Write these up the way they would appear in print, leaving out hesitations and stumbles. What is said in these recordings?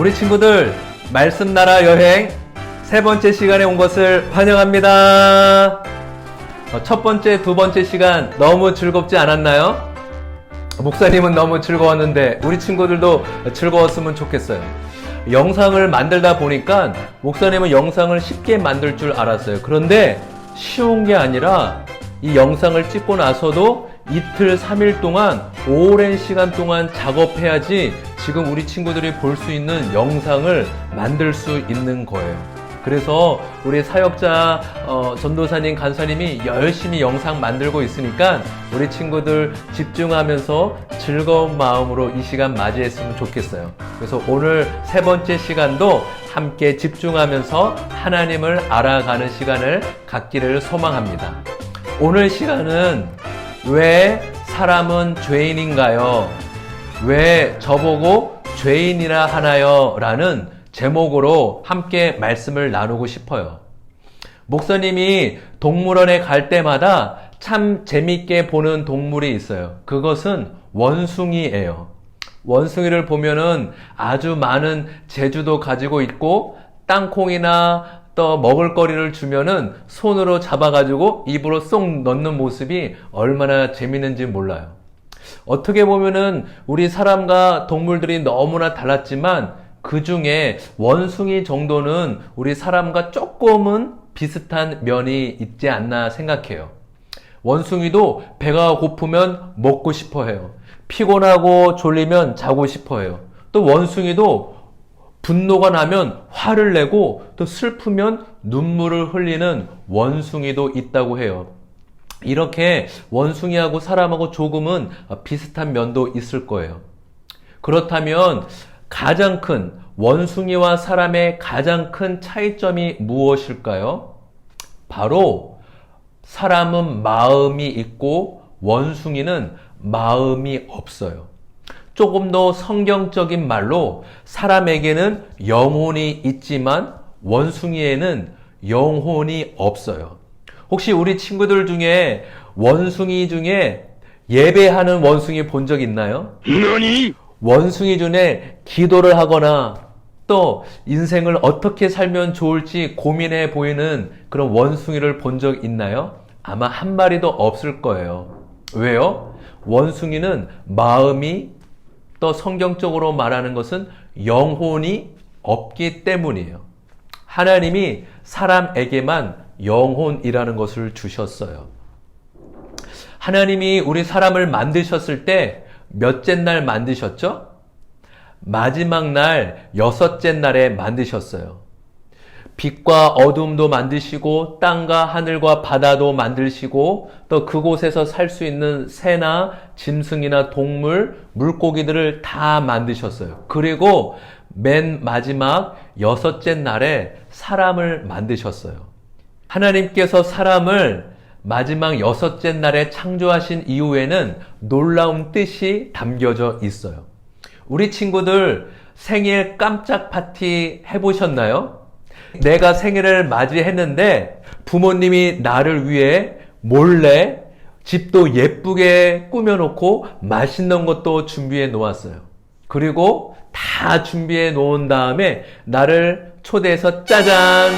우리 친구들 말씀 나라 여행 세 번째 시간에 온 것을 환영합니다. 첫 번째, 두 번째 시간 너무 즐겁지 않았나요? 목사님은 너무 즐거웠는데 우리 친구들도 즐거웠으면 좋겠어요. 영상을 만들다 보니까 목사님은 영상을 쉽게 만들 줄 알았어요. 그런데 쉬운 게 아니라 이 영상을 찍고 나서도 이틀, 3일 동안 오랜 시간 동안 작업해야지 지금 우리 친구들이 볼 수 있는 영상을 만들 수 있는 거예요. 그래서 우리 사역자 전도사님, 간사님이 열심히 영상 만들고 있으니까 우리 친구들 집중하면서 즐거운 마음으로 이 시간 맞이했으면 좋겠어요. 그래서 오늘 세 번째 시간도 함께 집중하면서 하나님을 알아가는 시간을 갖기를 소망합니다. 오늘 시간은 왜 사람은 죄인인가요? 왜 저보고 죄인이라 하나요? 라는 제목으로 함께 말씀을 나누고 싶어요. 목사님이 동물원에 갈 때마다 참 재밌게 보는 동물이 있어요. 그것은 원숭이예요. 원숭이를 보면은 아주 많은 재주도 가지고 있고 땅콩이나 또 먹을거리를 주면은 손으로 잡아가지고 입으로 쏙 넣는 모습이 얼마나 재밌는지 몰라요. 어떻게 보면은 우리 사람과 동물들이 너무나 달랐지만 그 중에 원숭이 정도는 우리 사람과 조금은 비슷한 면이 있지 않나 생각해요. 원숭이도 배가 고프면 먹고 싶어 해요. 피곤하고 졸리면 자고 싶어 해요. 또 원숭이도 분노가 나면 화를 내고 또 슬프면 눈물을 흘리는 원숭이도 있다고 해요. 이렇게 원숭이하고 사람하고 조금은 비슷한 면도 있을 거예요. 그렇다면 가장 큰 원숭이와 사람의 가장 큰 차이점이 무엇일까요? 바로 사람은 마음이 있고 원숭이는 마음이 없어요. 조금 더 성경적인 말로 사람에게는 영혼이 있지만 원숭이에는 영혼이 없어요. 혹시 우리 친구들 중에 원숭이 중에 예배하는 원숭이 본 적 있나요? 너니? 원숭이 중에 기도를 하거나 또 인생을 어떻게 살면 좋을지 고민해 보이는 그런 원숭이를 본 적 있나요? 아마 한 마리도 없을 거예요. 왜요? 원숭이는 마음이 또 성경적으로 말하는 것은 영혼이 없기 때문이에요. 하나님이 사람에게만 영혼이라는 것을 주셨어요. 하나님이 우리 사람을 만드셨을 때 몇째 날 만드셨죠? 마지막 날 6째 날에 만드셨어요. 빛과 어둠도 만드시고 땅과 하늘과 바다도 만드시고 또 그곳에서 살 수 있는 새나 짐승이나 동물, 물고기들을 다 만드셨어요. 그리고 맨 마지막 6째 날에 사람을 만드셨어요. 하나님께서 사람을 마지막 6째 날에 창조하신 이후에는 놀라운 뜻이 담겨져 있어요. 우리 친구들 생일 깜짝 파티 해보셨나요? 내가 생일을 맞이했는데 부모님이 나를 위해 몰래 집도 예쁘게 꾸며놓고 맛있는 것도 준비해 놓았어요. 그리고 다 준비해 놓은 다음에 나를 초대해서 짜잔!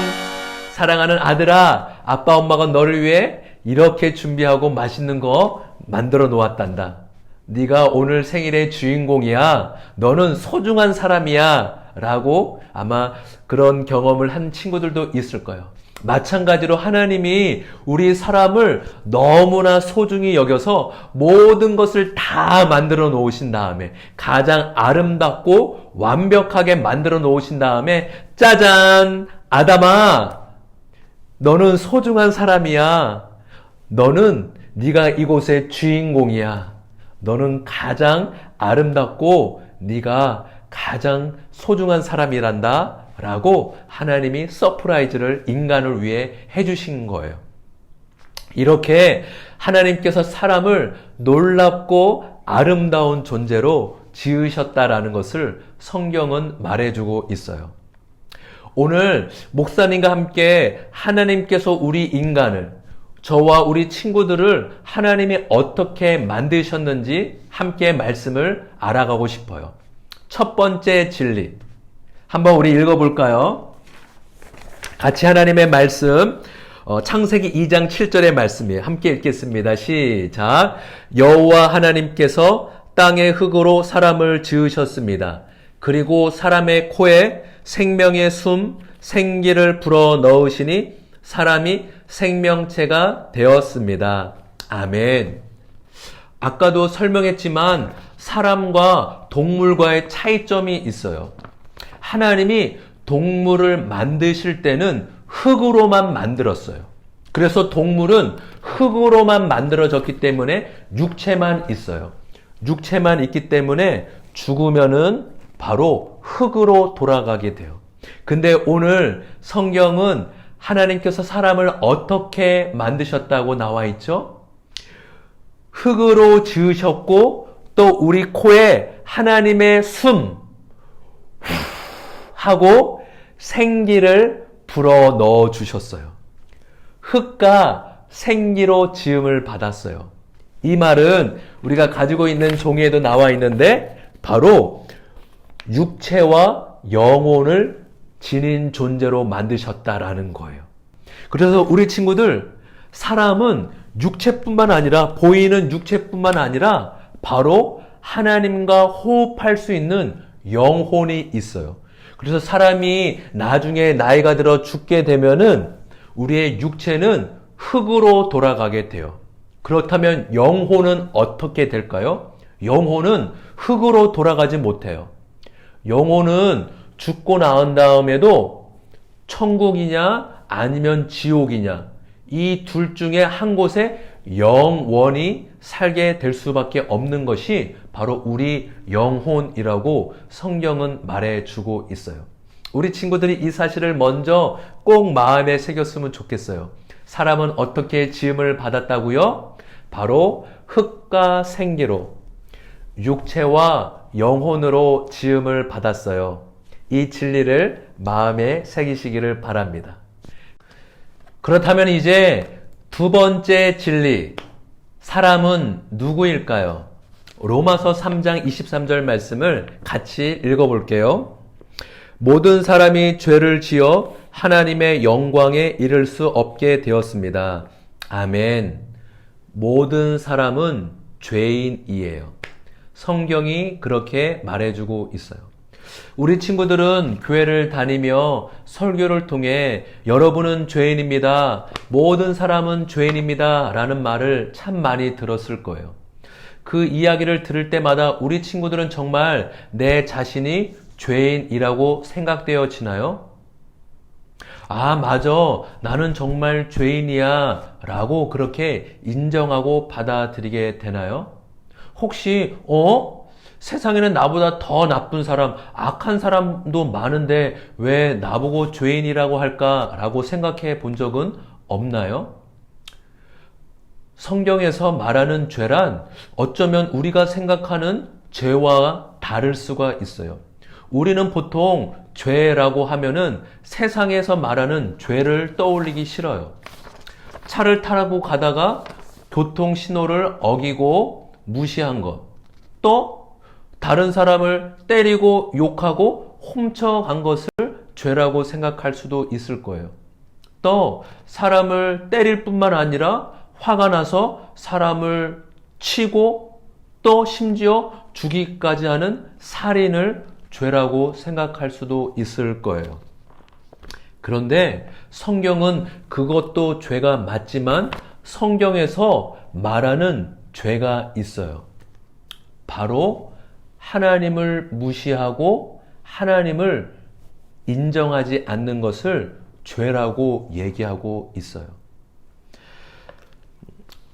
사랑하는 아들아, 아빠 엄마가 너를 위해 이렇게 준비하고 맛있는 거 만들어 놓았단다. 네가 오늘 생일의 주인공이야. 너는 소중한 사람이야. 라고 아마 그런 경험을 한 친구들도 있을 거예요. 마찬가지로 하나님이 우리 사람을 너무나 소중히 여겨서 모든 것을 다 만들어 놓으신 다음에 가장 아름답고 완벽하게 만들어 놓으신 다음에 짜잔! 아담아! 너는 소중한 사람이야. 너는 네가 이곳의 주인공이야. 너는 가장 아름답고 네가 가장 소중한 사람이란다 라고 하나님이 서프라이즈를 인간을 위해 해주신 거예요. 이렇게 하나님께서 사람을 놀랍고 아름다운 존재로 지으셨다라는 것을 성경은 말해주고 있어요. 오늘 목사님과 함께 하나님께서 우리 인간을, 저와 우리 친구들을 하나님이 어떻게 만드셨는지 함께 말씀을 알아가고 싶어요. 첫 번째 진리, 한번 우리 읽어볼까요? 같이 하나님의 말씀, 창세기 2장 7절의 말씀이에요. 함께 읽겠습니다. 시작. 여호와 하나님께서 땅의 흙으로 사람을 지으셨습니다. 그리고 사람의 코에 생명의 숨, 생기를 불어 넣으시니 사람이 생명체가 되었습니다. 아멘. 아까도 설명했지만 사람과 동물과의 차이점이 있어요. 하나님이 동물을 만드실 때는 흙으로만 만들었어요. 그래서 동물은 흙으로만 만들어졌기 때문에 육체만 있어요. 육체만 있기 때문에 죽으면은 바로 흙으로 돌아가게 돼요. 근데 오늘 성경은 하나님께서 사람을 어떻게 만드셨다고 나와 있죠? 흙으로 지으셨고 또 우리 코에 하나님의 숨 하고 생기를 불어 넣어 주셨어요. 흙과 생기로 지음을 받았어요. 이 말은 우리가 가지고 있는 종이에도 나와 있는데 바로 육체와 영혼을 지닌 존재로 만드셨다라는 거예요. 그래서 우리 친구들, 사람은 육체뿐만 아니라, 보이는 육체뿐만 아니라 바로 하나님과 호흡할 수 있는 영혼이 있어요. 그래서 사람이 나중에 나이가 들어 죽게 되면은 우리의 육체는 흙으로 돌아가게 돼요. 그렇다면 영혼은 어떻게 될까요? 영혼은 흙으로 돌아가지 못해요. 영혼은 죽고 나온 다음에도 천국이냐 아니면 지옥이냐, 이 둘 중에 한 곳에 영원히 살게 될 수밖에 없는 것이 바로 우리 영혼이라고 성경은 말해주고 있어요. 우리 친구들이 이 사실을 먼저 꼭 마음에 새겼으면 좋겠어요. 사람은 어떻게 지음을 받았다고요? 바로 흙과 생기로, 육체와 영혼으로 지음을 받았어요. 이 진리를 마음에 새기시기를 바랍니다. 그렇다면 이제 두 번째 진리, 사람은 누구일까요? 로마서 3장 23절 말씀을 같이 읽어볼게요. 모든 사람이 죄를 지어 하나님의 영광에 이를 수 없게 되었습니다. 아멘. 모든 사람은 죄인이에요. 성경이 그렇게 말해주고 있어요. 우리 친구들은 교회를 다니며 설교를 통해 여러분은 죄인입니다, 모든 사람은 죄인입니다 라는 말을 참 많이 들었을 거예요. 그 이야기를 들을 때마다 우리 친구들은 정말 내 자신이 죄인이라고 생각되어지나요? 아, 맞아, 나는 정말 죄인이야 라고 그렇게 인정하고 받아들이게 되나요? 혹시 세상에는 나보다 더 나쁜 사람, 악한 사람도 많은데 왜 나보고 죄인이라고 할까라고 생각해 본 적은 없나요? 성경에서 말하는 죄란 어쩌면 우리가 생각하는 죄와 다를 수가 있어요. 우리는 보통 죄라고 하면은 세상에서 말하는 죄를 떠올리기 싫어요. 차를 타고 가다가 교통 신호를 어기고 무시한 것, 또 다른 사람을 때리고 욕하고 훔쳐간 것을 죄라고 생각할 수도 있을 거예요. 또 사람을 때릴 뿐만 아니라 화가 나서 사람을 치고 또 심지어 죽이기까지 하는 살인을 죄라고 생각할 수도 있을 거예요. 그런데 성경은 그것도 죄가 맞지만 성경에서 말하는 죄가 있어요. 바로 하나님을 무시하고 하나님을 인정하지 않는 것을 죄라고 얘기하고 있어요.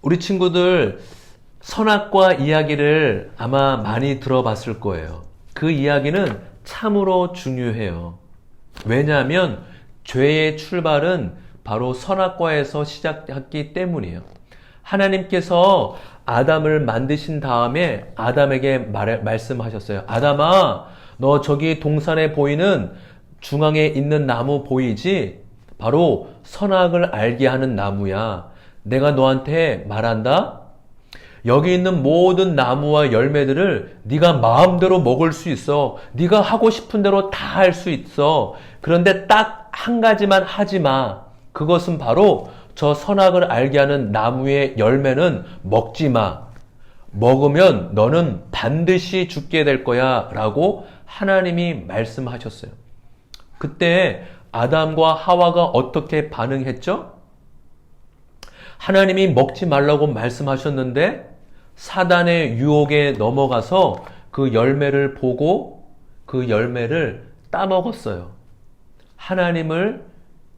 우리 친구들 선악과 이야기를 아마 많이 들어봤을 거예요. 그 이야기는 참으로 중요해요. 왜냐하면 죄의 출발은 바로 선악과에서 시작했기 때문이에요. 하나님께서 아담을 만드신 다음에 아담에게 말씀하셨어요. 아담아, 너 저기 동산에 보이는 중앙에 있는 나무 보이지? 바로 선악을 알게 하는 나무야. 내가 너한테 말한다. 여기 있는 모든 나무와 열매들을 네가 마음대로 먹을 수 있어. 네가 하고 싶은 대로 다 할 수 있어. 그런데 딱 한 가지만 하지 마. 그것은 바로 저 선악을 알게 하는 나무의 열매는 먹지 마. 먹으면 너는 반드시 죽게 될 거야 라고 하나님이 말씀하셨어요. 그때 아담과 하와가 어떻게 반응했죠? 하나님이 먹지 말라고 말씀하셨는데 사단의 유혹에 넘어가서 그 열매를 보고 그 열매를 따먹었어요. 하나님을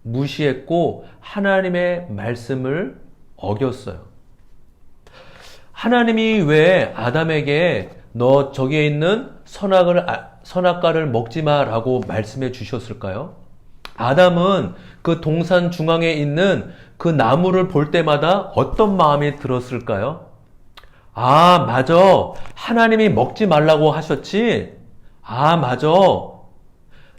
무시했고 하나님의 말씀을 어겼어요. 하나님이 왜 아담에게 너 저기에 있는 선악과를 먹지 마라고 말씀해 주셨을까요? 아담은 그 동산 중앙에 있는 그 나무를 볼 때마다 어떤 마음이 들었을까요? 아, 맞아. 하나님이 먹지 말라고 하셨지? 아, 맞아.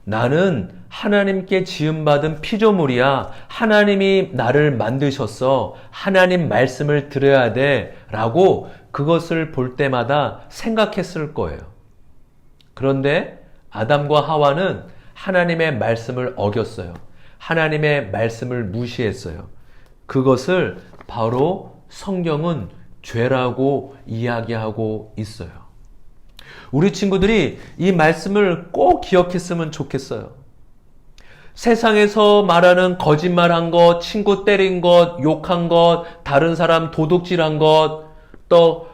나는 하나님께 지음받은 피조물이야. 하나님이 나를 만드셨어. 하나님 말씀을 들어야 돼. 라고 그것을 볼 때마다 생각했을 거예요. 그런데 아담과 하와는 하나님의 말씀을 어겼어요. 하나님의 말씀을 무시했어요. 그것을 바로 성경은 죄라고 이야기하고 있어요. 우리 친구들이 이 말씀을 꼭 기억했으면 좋겠어요. 세상에서 말하는 거짓말한 것, 친구 때린 것, 욕한 것, 다른 사람 도둑질한 것, 또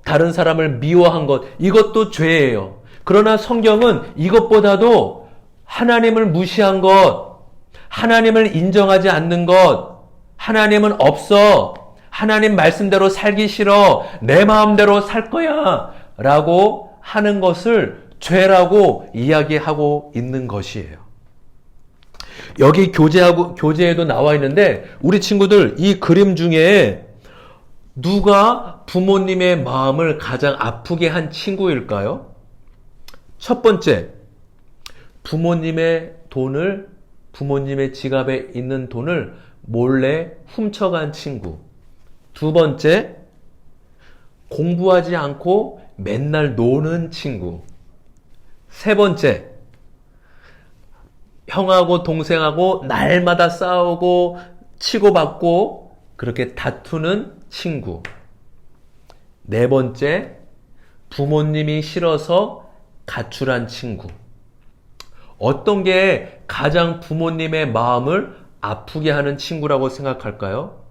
다른 사람을 미워한 것, 이것도 죄예요. 그러나 성경은 이것보다도 하나님을 무시한 것, 하나님을 인정하지 않는 것, 하나님은 없어, 하나님 말씀대로 살기 싫어, 내 마음대로 살 거야 라고 하는 것을 죄라고 이야기하고 있는 것이에요. 여기 교재에도 나와 있는데 우리 친구들 이 그림 중에 누가 부모님의 마음을 가장 아프게 한 친구일까요? 첫 번째, 부모님의 지갑에 있는 돈을 몰래 훔쳐간 친구. 두 번째, 공부하지 않고 맨날 노는 친구. 세 번째, 형하고 동생하고 날마다 싸우고 치고받고 그렇게 다투는 친구. 네 번째, 부모님이 싫어서 가출한 친구. 어떤 게 가장 부모님의 마음을 아프게 하는 친구라고 생각할까요?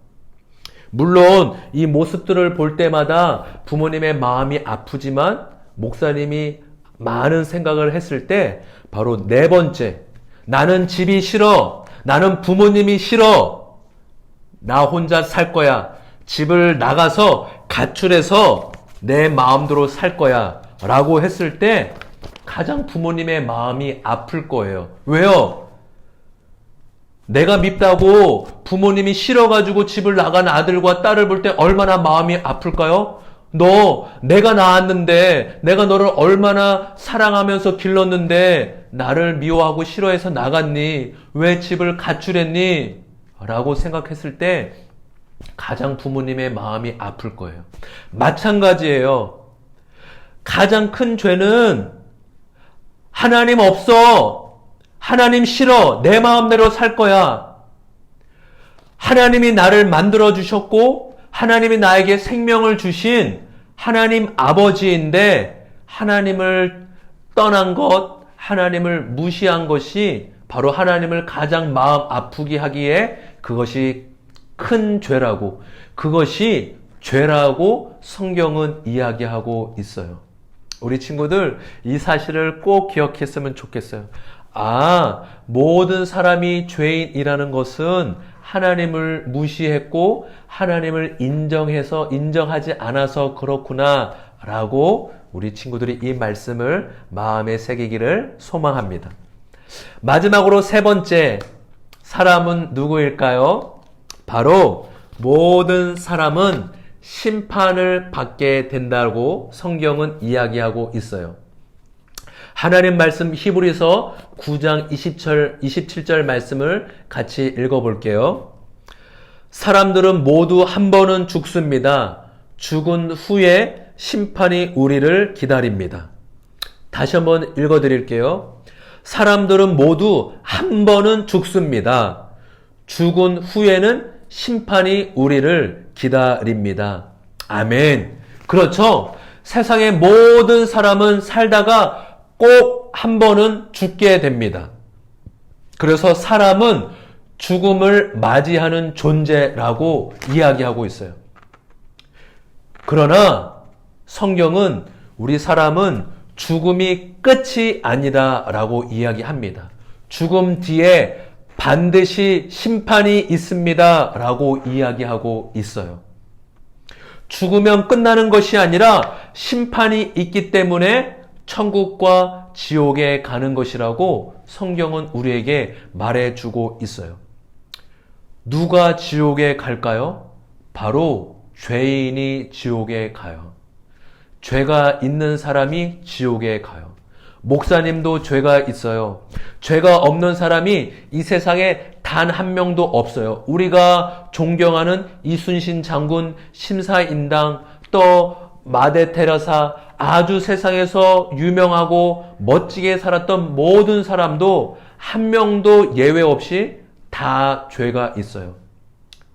물론 이 모습들을 볼 때마다 부모님의 마음이 아프지만 목사님이 많은 생각을 했을 때 바로 네 번째, 나는 집이 싫어. 나는 부모님이 싫어. 나 혼자 살 거야. 집을 나가서 가출해서 내 마음대로 살 거야. 라고 했을 때 가장 부모님의 마음이 아플 거예요. 왜요? 내가 밉다고 부모님이 싫어가지고 집을 나간 아들과 딸을 볼 때 얼마나 마음이 아플까요? 내가 낳았는데, 내가 너를 얼마나 사랑하면서 길렀는데, 나를 미워하고 싫어해서 나갔니? 왜 집을 가출했니? 라고 생각했을 때, 가장 부모님의 마음이 아플 거예요. 마찬가지예요. 가장 큰 죄는, 하나님 없어! 하나님 싫어! 내 마음대로 살 거야! 하나님이 나를 만들어주셨고, 하나님이 나에게 생명을 주신 하나님 아버지인데 하나님을 떠난 것, 하나님을 무시한 것이 바로 하나님을 가장 마음 아프게 하기에 그것이 큰 죄라고, 그것이 죄라고 성경은 이야기하고 있어요. 우리 친구들 이 사실을 꼭 기억했으면 좋겠어요. 모든 사람이 죄인이라는 것은 하나님을 무시했고 하나님을 인정하지 않아서 그렇구나 라고 우리 친구들이 이 말씀을 마음에 새기기를 소망합니다. 마지막으로 세 번째, 사람은 누구일까요? 바로 모든 사람은 심판을 받게 된다고 성경은 이야기하고 있어요. 하나님 말씀 히브리서 9장 27절 말씀을 같이 읽어볼게요. 사람들은 모두 한 번은 죽습니다. 죽은 후에 심판이 우리를 기다립니다. 다시 한번 읽어드릴게요. 사람들은 모두 한 번은 죽습니다. 죽은 후에는 심판이 우리를 기다립니다. 아멘. 그렇죠. 세상의 모든 사람은 살다가 꼭 한 번은 죽게 됩니다. 그래서 사람은 죽음을 맞이하는 존재라고 이야기하고 있어요. 그러나 성경은 우리 사람은 죽음이 끝이 아니다라고 이야기합니다. 죽음 뒤에 반드시 심판이 있습니다라고 이야기하고 있어요. 죽으면 끝나는 것이 아니라 심판이 있기 때문에 천국과 지옥에 가는 것이라고 성경은 우리에게 말해주고 있어요. 누가 지옥에 갈까요? 바로 죄인이 지옥에 가요. 죄가 있는 사람이 지옥에 가요. 목사님도 죄가 있어요. 죄가 없는 사람이 이 세상에 단 한 명도 없어요. 우리가 존경하는 이순신 장군, 심사인당, 또 마대 테레사, 아주 세상에서 유명하고 멋지게 살았던 모든 사람도 한 명도 예외 없이 다 죄가 있어요.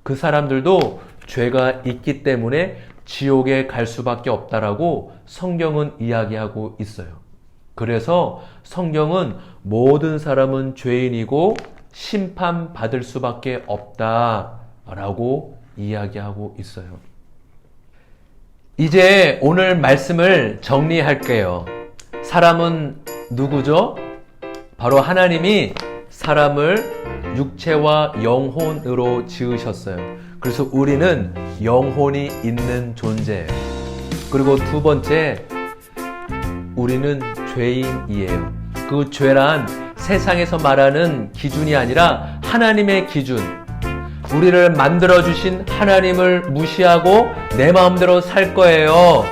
그 사람들도 죄가 있기 때문에 지옥에 갈 수밖에 없다라고 성경은 이야기하고 있어요. 그래서 성경은 모든 사람은 죄인이고 심판받을 수밖에 없다라고 이야기하고 있어요. 이제 오늘 말씀을 정리할게요. 사람은 누구죠? 바로 하나님이 사람을 육체와 영혼으로 지으셨어요. 그래서 우리는 영혼이 있는 존재예요. 그리고 두 번째, 우리는 죄인이에요. 그 죄란 세상에서 말하는 기준이 아니라 하나님의 기준. 우리를 만들어주신 하나님을 무시하고 내 마음대로 살 거예요.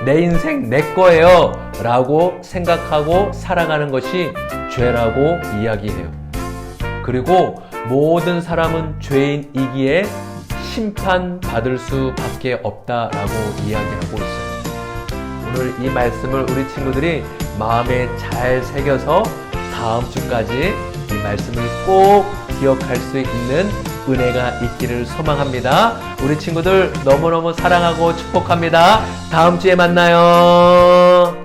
내 인생 내 거예요. 라고 생각하고 살아가는 것이 죄라고 이야기해요. 그리고 모든 사람은 죄인이기에 심판받을 수밖에 없다라고 이야기하고 있어요. 오늘 이 말씀을 우리 친구들이 마음에 잘 새겨서 다음 주까지 이 말씀을 꼭 기억할 수 있는 은혜가 있기를 소망합니다. 우리 친구들 너무너무 사랑하고 축복합니다. 다음 주에 만나요.